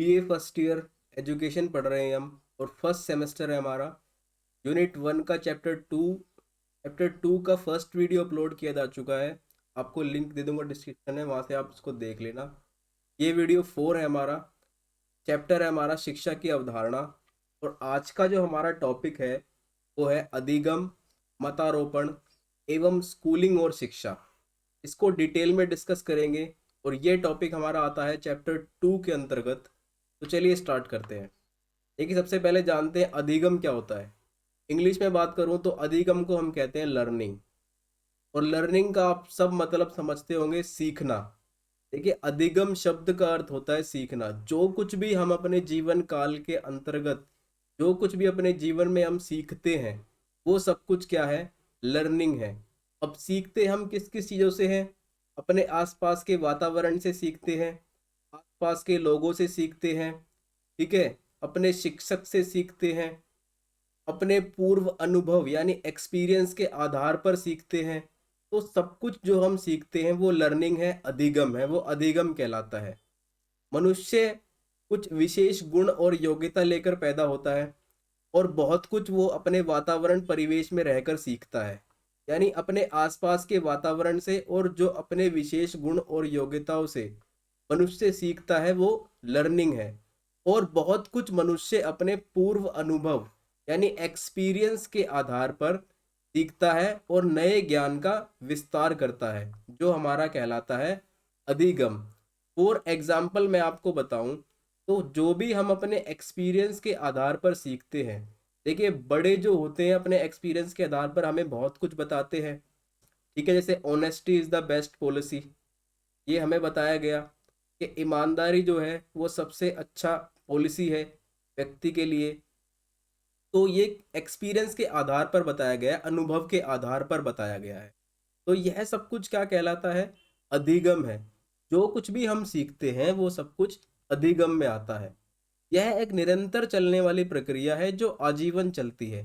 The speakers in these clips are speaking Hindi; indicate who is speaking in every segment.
Speaker 1: बीए फर्स्ट ईयर एजुकेशन पढ़ रहे हैं हम। और फर्स्ट सेमेस्टर है हमारा। यूनिट 1 का चैप्टर 2 का फर्स्ट वीडियो अपलोड किया जा चुका है। आपको लिंक दे दूंगा डिस्क्रिप्शन में, वहाँ से आप उसको देख लेना। ये वीडियो 4 है हमारा। चैप्टर है हमारा शिक्षा की अवधारणा। और आज का जो हमारा टॉपिक है वो है अधिगम, मतारोपण एवं स्कूलिंग और शिक्षा। इसको डिटेल में डिस्कस करेंगे। और ये टॉपिक हमारा आता है चैप्टर 2 के अंतर्गत। तो चलिए स्टार्ट करते हैं। देखिए, सबसे पहले जानते हैं अधिगम क्या होता है। इंग्लिश में बात करूं तो अधिगम को हम कहते हैं लर्निंग। और लर्निंग का आप सब मतलब समझते होंगे, सीखना। देखिए, अधिगम शब्द का अर्थ होता है सीखना। जो कुछ भी हम अपने जीवन काल के अंतर्गत, जो कुछ भी अपने जीवन में हम सीखते हैं, वो सब कुछ क्या है? लर्निंग है। अब सीखते हम किस किस चीज़ों से हैं? अपने आसपास के वातावरण से सीखते हैं, आसपास के लोगों से सीखते हैं, ठीक है, अपने शिक्षक से सीखते हैं, अपने पूर्व अनुभव यानी एक्सपीरियंस के आधार पर सीखते हैं। तो सब कुछ जो हम सीखते हैं वो लर्निंग है, अधिगम है, वो अधिगम कहलाता है। मनुष्य कुछ विशेष गुण और योग्यता लेकर पैदा होता है, और बहुत कुछ वो अपने वातावरण परिवेश में रहकर सीखता है। यानी अपने आसपास के वातावरण से, और जो अपने विशेष गुण और योग्यताओं से मनुष्य सीखता है वो लर्निंग है। और बहुत कुछ मनुष्य अपने पूर्व अनुभव यानी एक्सपीरियंस के आधार पर सीखता है और नए ज्ञान का विस्तार करता है, जो हमारा कहलाता है अधिगम। फॉर एग्जाम्पल मैं आपको बताऊं तो जो भी हम अपने एक्सपीरियंस के आधार पर सीखते हैं, देखिए बड़े जो होते हैं अपने एक्सपीरियंस के आधार पर हमें बहुत कुछ बताते हैं। ठीक है, जैसे honesty is the best policy, ये हमें बताया गया कि ईमानदारी जो है वो सबसे अच्छा पॉलिसी है व्यक्ति के लिए। तो ये एक्सपीरियंस के आधार पर बताया गया है, अनुभव के आधार पर बताया गया है। तो यह सब कुछ क्या कहलाता है? अधिगम है। जो कुछ भी हम सीखते हैं वो सब कुछ अधिगम में आता है। यह एक निरंतर चलने वाली प्रक्रिया है जो आजीवन चलती है।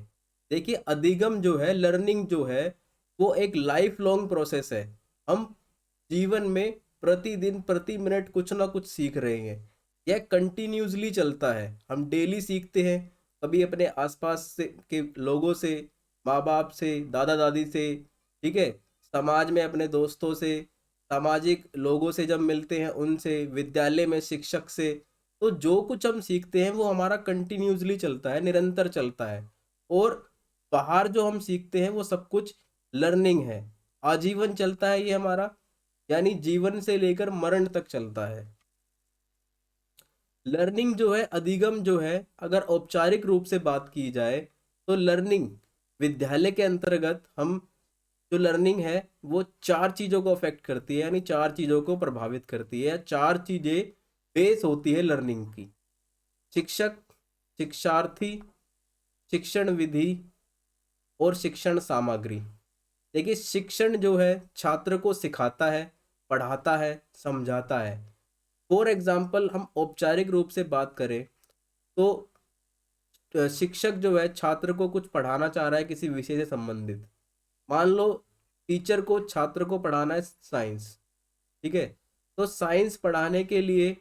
Speaker 1: देखिए, अधिगम जो है, लर्निंग जो है, वो एक लाइफ लॉन्ग प्रोसेस है। हम जीवन में प्रतिदिन प्रति मिनट कुछ ना कुछ सीख रहे हैं। यह कंटिन्यूसली चलता है, हम डेली सीखते हैं। कभी अपने आसपास से के लोगों से, माँ बाप से, दादा दादी से, ठीक है, समाज में अपने दोस्तों से, सामाजिक लोगों से जब मिलते हैं उनसे, विद्यालय में शिक्षक से। तो जो कुछ हम सीखते हैं वो हमारा कंटिन्यूसली चलता है, निरंतर चलता है। और बाहर जो हम सीखते हैं वो सब कुछ लर्निंग है। आजीवन चलता है ये हमारा, यानी जीवन से लेकर मरण तक चलता है। लर्निंग जो है, अधिगम जो है, अगर औपचारिक रूप से बात की जाए तो लर्निंग विद्यालय के अंतर्गत हम जो लर्निंग है वो चार चीजों को अफेक्ट करती है, यानी चार चीजों को प्रभावित करती है, या चार चीजें बेस होती है लर्निंग की। शिक्षक, शिक्षार्थी, शिक्षण विधि और शिक्षण सामग्री। देखिए, शिक्षण जो है छात्र को सिखाता है, पढ़ाता है, समझाता है। फॉर एग्जाम्पल हम औपचारिक रूप से बात करें तो शिक्षक जो है छात्र को कुछ पढ़ाना चाह रहा है किसी विषय से संबंधित। मान लो टीचर को छात्र को पढ़ाना है साइंस, ठीक है। तो साइंस पढ़ाने के लिए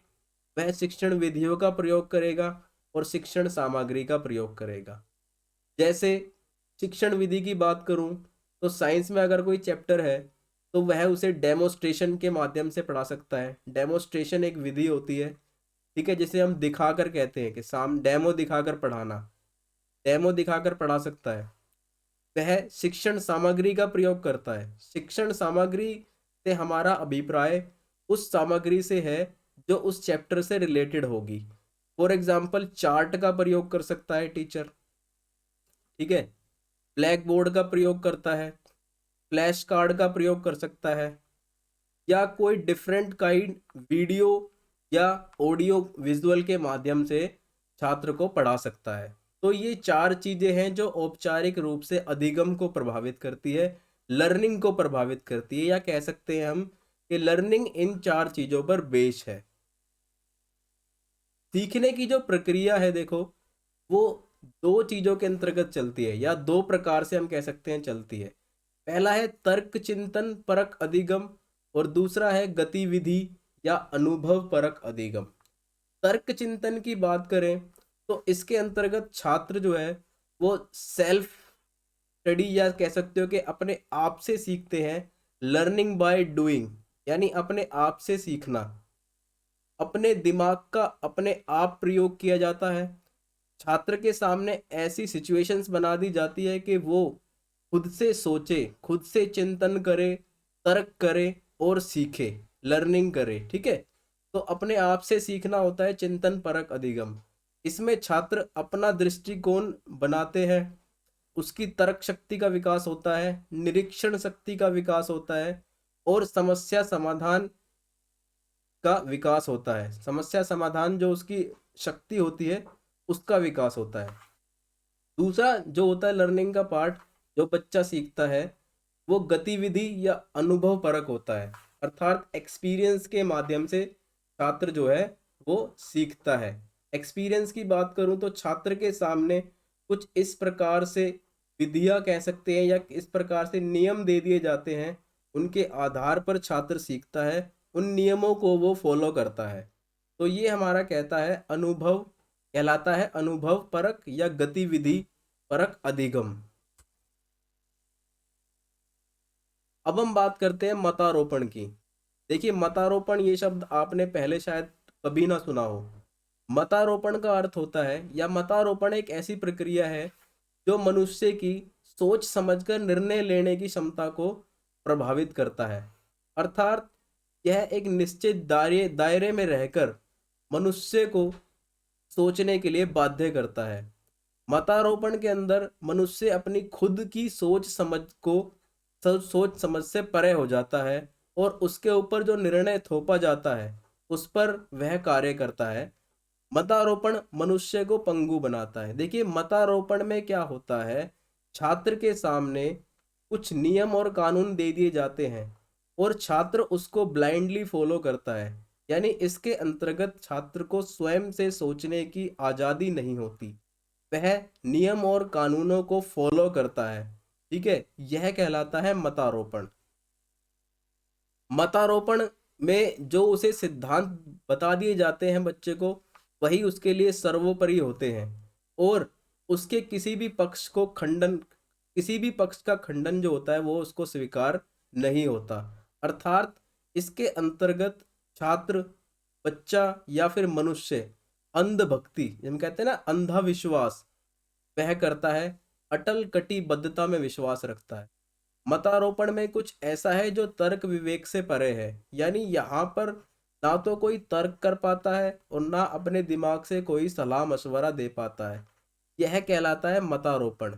Speaker 1: वह शिक्षण विधियों का प्रयोग करेगा और शिक्षण सामग्री का प्रयोग करेगा। जैसे शिक्षण विधि की बात करूं तो साइंस में अगर कोई चैप्टर है तो वह उसे डेमोस्ट्रेशन के माध्यम से पढ़ा सकता है। डेमोस्ट्रेशन एक विधि होती है, ठीक है, जिसे हम दिखाकर कहते हैं कि साम डेमो दिखाकर पढ़ाना, डेमो दिखाकर पढ़ा सकता है। वह शिक्षण सामग्री का प्रयोग करता है। शिक्षण सामग्री से हमारा अभिप्राय उस सामग्री से है जो उस चैप्टर से रिलेटेड होगी। फॉर एग्जाम्पल चार्ट का प्रयोग कर सकता है टीचर, ठीक है, ब्लैक बोर्ड का प्रयोग करता है, फ्लैश कार्ड का प्रयोग कर सकता है, या कोई डिफरेंट काइंड वीडियो या ऑडियो विजुअल के माध्यम से छात्र को पढ़ा सकता है। तो ये चार चीजें हैं जो औपचारिक रूप से अधिगम को प्रभावित करती है, लर्निंग को प्रभावित करती है, या कह सकते हैं हम कि लर्निंग इन चार चीजों पर बेस्ड है। सीखने की जो प्रक्रिया है देखो, वो दो चीजों के अंतर्गत चलती है, या दो प्रकार से हम कह सकते हैं चलती है। पहला है तर्क चिंतन परक अधिगम, और दूसरा है गतिविधि या अनुभव परक अधिगम। तर्क चिंतन की बात करें तो इसके अंतर्गत छात्र जो है वो सेल्फ स्टडी या कह सकते हो कि अपने आप से सीखते हैं। लर्निंग बाय डूइंग, यानी अपने आप से सीखना। अपने दिमाग का अपने आप प्रयोग किया जाता है। छात्र के सामने ऐसी सिचुएशंस बना दी जाती है कि वो खुद से सोचे, खुद से चिंतन करे, तर्क करे और सीखे, लर्निंग करे। ठीक है, तो अपने आप से सीखना होता है चिंतन परक अधिगम। इसमें छात्र अपना दृष्टिकोण बनाते हैं, उसकी तर्क शक्ति का विकास होता है, निरीक्षण शक्ति का विकास होता है और समस्या समाधान का विकास होता है। समस्या समाधान जो उसकी शक्ति होती है उसका विकास होता है। दूसरा जो होता है लर्निंग का पार्ट, जो बच्चा सीखता है वो गतिविधि या अनुभव परक होता है, अर्थात एक्सपीरियंस के माध्यम से छात्र जो है वो सीखता है। एक्सपीरियंस की बात करूं तो छात्र के सामने कुछ इस प्रकार से विधियां कह सकते हैं या इस प्रकार से नियम दे दिए जाते हैं, उनके आधार पर छात्र सीखता है, उन नियमों को वो फॉलो करता है। तो ये हमारा कहता है अनुभव कहलाता है अनुभव परक या गतिविधि परक अधिगम। अब हम बात करते हैं मतारोपण की। देखिए मतारोपण ये शब्द आपने पहले शायद कभी ना सुना हो। मतारोपण का अर्थ होता है या मतारोपण एक ऐसी प्रक्रिया है जो मनुष्य की सोच समझकर निर्णय लेने की क्षमता को प्रभावित करता है। अर्थात यह एक निश्चित दायरे में रहकर मनुष्य को सोचने के लिए बाध्य करता है। मतारोपण के अंदर मनुष्य अपनी खुद की सोच समझ से परे हो जाता है और उसके ऊपर जो निर्णय थोपा जाता है उस पर वह कार्य करता है। मतारोपण मनुष्य को पंगु बनाता है। देखिए मतारोपण में क्या होता है, छात्र के सामने कुछ नियम और कानून दे दिए जाते हैं और छात्र उसको ब्लाइंडली फॉलो करता है। यानी इसके अंतर्गत छात्र को स्वयं से सोचने की आजादी नहीं होती, वह नियम और कानूनों को फॉलो करता है। ठीक है, यह कहलाता है मतारोपण। मतारोपण में जो उसे सिद्धांत बता दिए जाते हैं बच्चे को, वही उसके लिए सर्वोपरि होते हैं और उसके किसी भी पक्ष का खंडन जो होता है वो उसको स्वीकार नहीं होता। अर्थात इसके अंतर्गत छात्र, बच्चा या फिर मनुष्य अंधभक्ति, जिसे कहते हैं ना अंधा विश्वास, वह करता है, अटल कटिबद्धता में विश्वास रखता है। मतारोपण में कुछ ऐसा है जो तर्क विवेक से परे है, यानी यहाँ पर ना तो कोई तर्क कर पाता है और ना अपने दिमाग से कोई सलाह मशवरा दे पाता है। यह कहलाता है मतारोपण।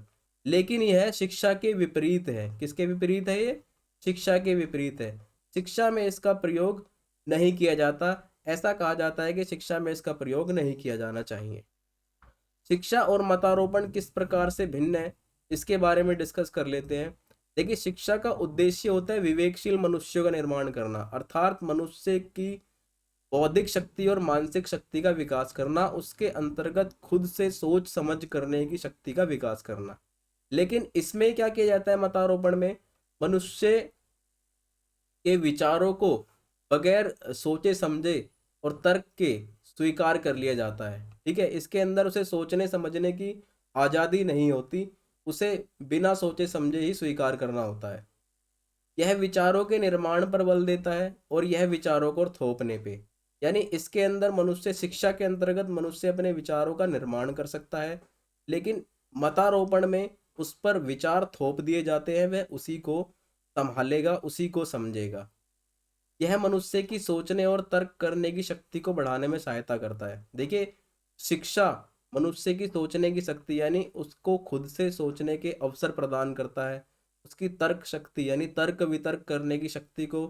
Speaker 1: लेकिन यह शिक्षा के विपरीत है। किसके विपरीत है ये? शिक्षा के विपरीत है। शिक्षा में इसका प्रयोग नहीं किया जाता। ऐसा कहा जाता है कि शिक्षा में इसका प्रयोग नहीं किया जाना चाहिए। शिक्षा और मतारोपण किस प्रकार से भिन्न है इसके बारे में डिस्कस कर लेते हैं। देखिए शिक्षा का उद्देश्य होता है विवेकशील मनुष्यों का निर्माण करना, अर्थात मनुष्य की बौद्धिक शक्ति और मानसिक शक्ति का विकास करना, उसके अंतर्गत खुद से सोच समझ करने की शक्ति का विकास करना। लेकिन इसमें क्या किया जाता है मतारोपण में, मनुष्य के विचारों को बगैर सोचे समझे और तर्क के स्वीकार कर लिया जाता है। ठीक है, इसके अंदर उसे सोचने समझने की आज़ादी नहीं होती, उसे बिना सोचे समझे ही स्वीकार करना होता है। यह विचारों के निर्माण पर बल देता है और यह विचारों को थोपने पे, यानी इसके अंदर मनुष्य, शिक्षा के अंतर्गत मनुष्य अपने विचारों का निर्माण कर सकता है, लेकिन मतारोपण में उस पर विचार थोप दिए जाते हैं, वह उसी को संभालेगा, उसी को समझेगा। यह मनुष्य की सोचने और तर्क करने की शक्ति को बढ़ाने में सहायता करता है। देखिए शिक्षा मनुष्य की सोचने की शक्ति यानी उसको खुद से सोचने के अवसर प्रदान करता है, उसकी तर्क शक्ति यानी तर्क वितर्क करने की शक्ति को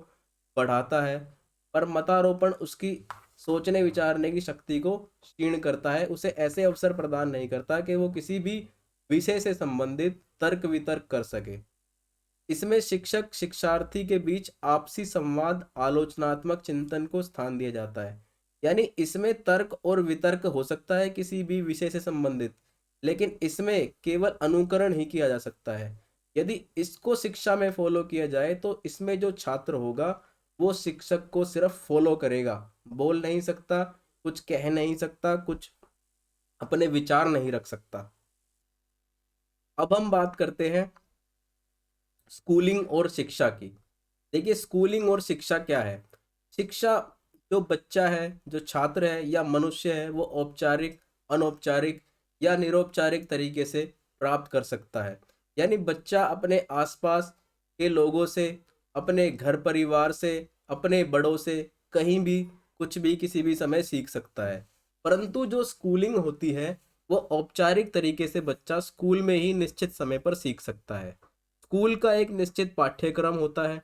Speaker 1: बढ़ाता है। पर मतारोपण उसकी सोचने विचारने की शक्ति को क्षीण करता है, उसे ऐसे अवसर प्रदान नहीं करता कि वो किसी भी विषय से संबंधित तर्क वितर्क कर सके। इसमें शिक्षक शिक्षार्थी के बीच आपसी संवाद, आलोचनात्मक चिंतन को स्थान दिया जाता है। यानी इसमें तर्क और वितर्क हो सकता है किसी भी विषय से संबंधित, लेकिन इसमें केवल अनुकरण ही किया जा सकता है। यदि इसको शिक्षा में फॉलो किया जाए तो इसमें जो छात्र होगा वो शिक्षक को सिर्फ फॉलो करेगा, बोल नहीं सकता, कुछ कह नहीं सकता, कुछ अपने विचार नहीं रख सकता। अब हम बात करते हैं स्कूलिंग और शिक्षा की। देखिए स्कूलिंग और शिक्षा क्या है। शिक्षा, जो बच्चा है, जो छात्र है या मनुष्य है, वो औपचारिक, अनौपचारिक या निरौपचारिक तरीके से प्राप्त कर सकता है। यानी बच्चा अपने आसपास के लोगों से, अपने घर परिवार से, अपने बड़ों से कहीं भी कुछ भी किसी भी समय सीख सकता है। परंतु जो स्कूलिंग होती है वो औपचारिक तरीके से बच्चा स्कूल में ही निश्चित समय पर सीख सकता है। स्कूल का एक निश्चित पाठ्यक्रम होता है,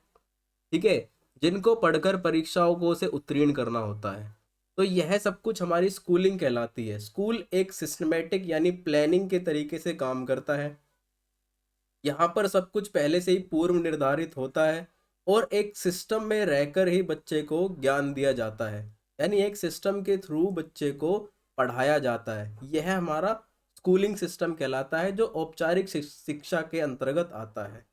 Speaker 1: ठीक है, जिनको पढ़कर परीक्षाओं को से उत्तीर्ण करना होता है। तो यह सब कुछ हमारी स्कूलिंग कहलाती है। स्कूल एक सिस्टमेटिक यानी प्लानिंग के तरीके से काम करता है। यहाँ पर सब कुछ पहले से ही पूर्व निर्धारित होता है और एक सिस्टम में रहकर ही बच्चे को ज्ञान दिया जाता है। यानी एक सिस्टम के थ्रू बच्चे को पढ़ाया जाता है। यह हमारा स्कूलिंग सिस्टम कहलाता है, जो औपचारिक शिक्षा के अंतर्गत आता है।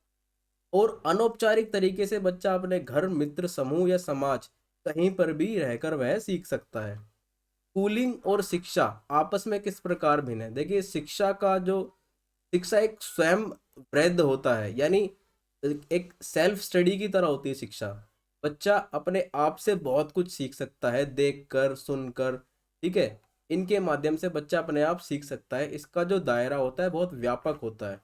Speaker 1: और अनौपचारिक तरीके से बच्चा अपने घर, मित्र समूह या समाज कहीं पर भी रहकर वह सीख सकता है। स्कूलिंग और शिक्षा आपस में किस प्रकार भिन्न है। देखिए शिक्षा एक स्वयं वृद्ध होता है, यानी एक सेल्फ स्टडी की तरह होती है शिक्षा। बच्चा अपने आप से बहुत कुछ सीख सकता है, देख कर, सुनकर, ठीक है। इनके माध्यम से बच्चा अपने आप सीख सकता है। इसका जो दायरा होता है बहुत व्यापक होता है।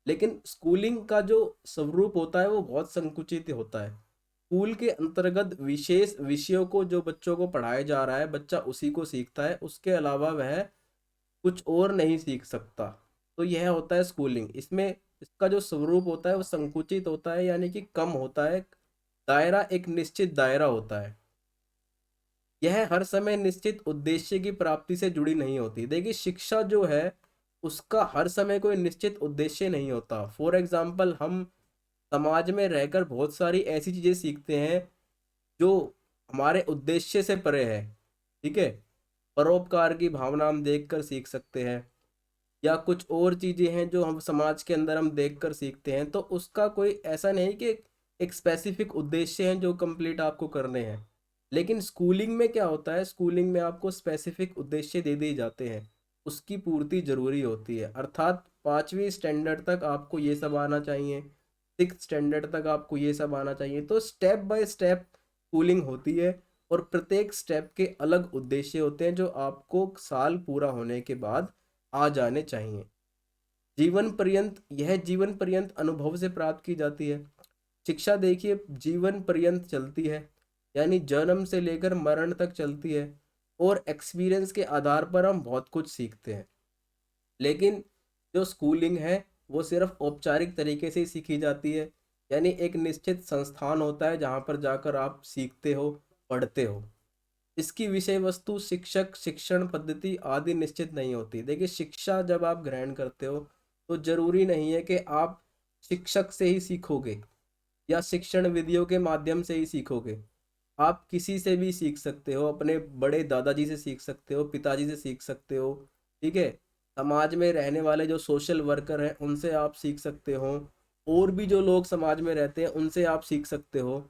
Speaker 1: लेकिन स्कूलिंग का जो स्वरूप होता है वो बहुत संकुचित होता है। स्कूल के अंतर्गत विशेष विषयों को जो बच्चों को पढ़ाया जा रहा है, बच्चा उसी को सीखता है, उसके अलावा वह कुछ और नहीं सीख सकता। तो यह होता है स्कूलिंग। इसमें इसका जो स्वरूप होता है वो संकुचित होता है, यानी कि कम होता है। दायरा एक निश्चित दायरा होता है। यह हर समय निश्चित उद्देश्य की प्राप्ति से जुड़ी नहीं होती। देखिए शिक्षा जो है उसका हर समय कोई निश्चित उद्देश्य नहीं होता। फॉर एग्जाम्पल, हम समाज में रहकर बहुत सारी ऐसी चीजें सीखते हैं जो हमारे उद्देश्य से परे है, ठीक है। परोपकार की भावना हम देख कर सीख सकते हैं, या कुछ और चीजें हैं जो हम समाज के अंदर हम देख कर सीखते हैं। तो उसका कोई ऐसा नहीं कि एक स्पेसिफिक उद्देश्य है जो कंप्लीट आपको करने हैं। लेकिन स्कूलिंग में क्या होता है, स्कूलिंग में आपको स्पेसिफिक उद्देश्य दे दिए जाते हैं, उसकी पूर्ति जरूरी होती है। अर्थात 5वीं स्टैंडर्ड तक आपको ये सब आना चाहिए, 6th स्टैंडर्ड तक आपको ये सब आना चाहिए। तो स्टेप बाय स्टेप स्कूलिंग होती है और प्रत्येक स्टेप के अलग उद्देश्य होते हैं जो आपको साल पूरा होने के बाद आ जाने चाहिए। जीवन पर्यंत, यह जीवन पर्यंत अनुभव से प्राप्त की जाती है। शिक्षा देखिए जीवन पर्यंत चलती है, यानी जन्म से लेकर मरण तक चलती है। और एक्सपीरियंस के आधार पर हम बहुत कुछ सीखते हैं। लेकिन जो स्कूलिंग है वो सिर्फ औपचारिक तरीके से ही सीखी जाती है। यानी एक निश्चित संस्थान होता है जहाँ पर जाकर आप सीखते हो, पढ़ते हो। इसकी विषय वस्तु, शिक्षक, शिक्षण पद्धति आदि निश्चित नहीं होती। देखिए शिक्षा जब आप ग्रहण करते हो तो जरूरी नहीं है कि आप शिक्षक से ही सीखोगे या शिक्षण विधियों के माध्यम से ही सीखोगे। आप किसी से भी सीख सकते हो, अपने बड़े दादाजी से सीख सकते हो, पिताजी से सीख सकते हो, ठीक है। समाज में रहने वाले जो सोशल वर्कर हैं उनसे आप सीख सकते हो, और भी जो लोग समाज में रहते हैं उनसे आप सीख सकते हो।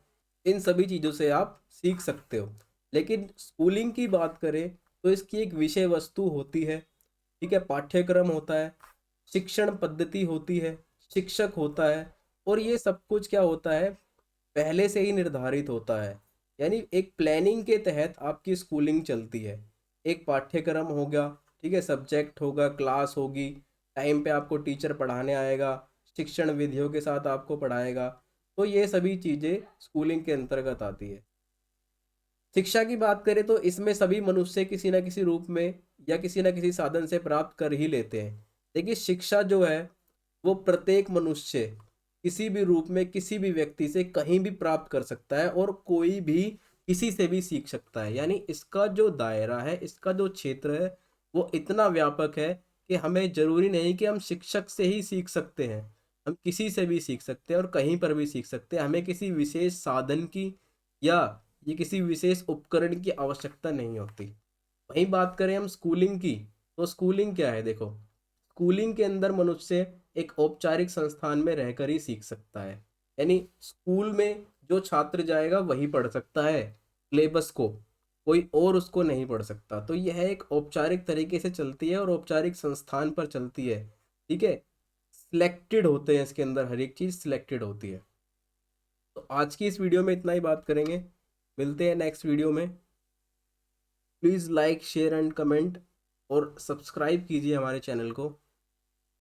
Speaker 1: इन सभी चीज़ों से आप सीख सकते हो। लेकिन स्कूलिंग की बात करें तो इसकी एक विषय वस्तु होती है, ठीक है, पाठ्यक्रम होता है, शिक्षण पद्धति होती है, शिक्षक होता है। और ये सब कुछ क्या होता है, पहले से ही निर्धारित होता है। यानी एक प्लानिंग के तहत आपकी स्कूलिंग चलती है। एक पाठ्यक्रम होगा, ठीक है, सब्जेक्ट होगा, क्लास होगी, टाइम पे आपको टीचर पढ़ाने आएगा, शिक्षण विधियों के साथ आपको पढ़ाएगा। तो ये सभी चीज़ें स्कूलिंग के अंतर्गत आती है। शिक्षा की बात करें तो इसमें सभी मनुष्य किसी न किसी रूप में या किसी न किसी साधन से प्राप्त कर ही लेते हैं। देखिए शिक्षा जो है वो प्रत्येक मनुष्य किसी भी रूप में किसी भी व्यक्ति से कहीं भी प्राप्त कर सकता है, और कोई भी किसी से भी सीख सकता है। यानी इसका जो दायरा है, इसका जो क्षेत्र है वो इतना व्यापक है कि हमें जरूरी नहीं कि हम शिक्षक से ही सीख सकते हैं। हम किसी से भी सीख सकते हैं और कहीं पर भी सीख सकते हैं। हमें किसी विशेष साधन की या ये किसी विशेष उपकरण की आवश्यकता नहीं होती। वहीं बात करें हम स्कूलिंग की, तो स्कूलिंग क्या है, देखो स्कूलिंग के अंदर मनुष्य एक औपचारिक संस्थान में रहकर ही सीख सकता है। यानी स्कूल में जो छात्र जाएगा वही पढ़ सकता है सिलेबस को। कोई और उसको नहीं पढ़ सकता। तो यह एक औपचारिक तरीके से चलती है और औपचारिक संस्थान पर चलती है। ठीक है, सिलेक्टेड होते हैं इसके अंदर, हर एक चीज़ सिलेक्टेड होती है। तो आज की इस वीडियो में इतना ही बात करेंगे, मिलते हैं नेक्स्ट वीडियो में। Please like share and comment और सब्सक्राइब कीजिए हमारे चैनल को।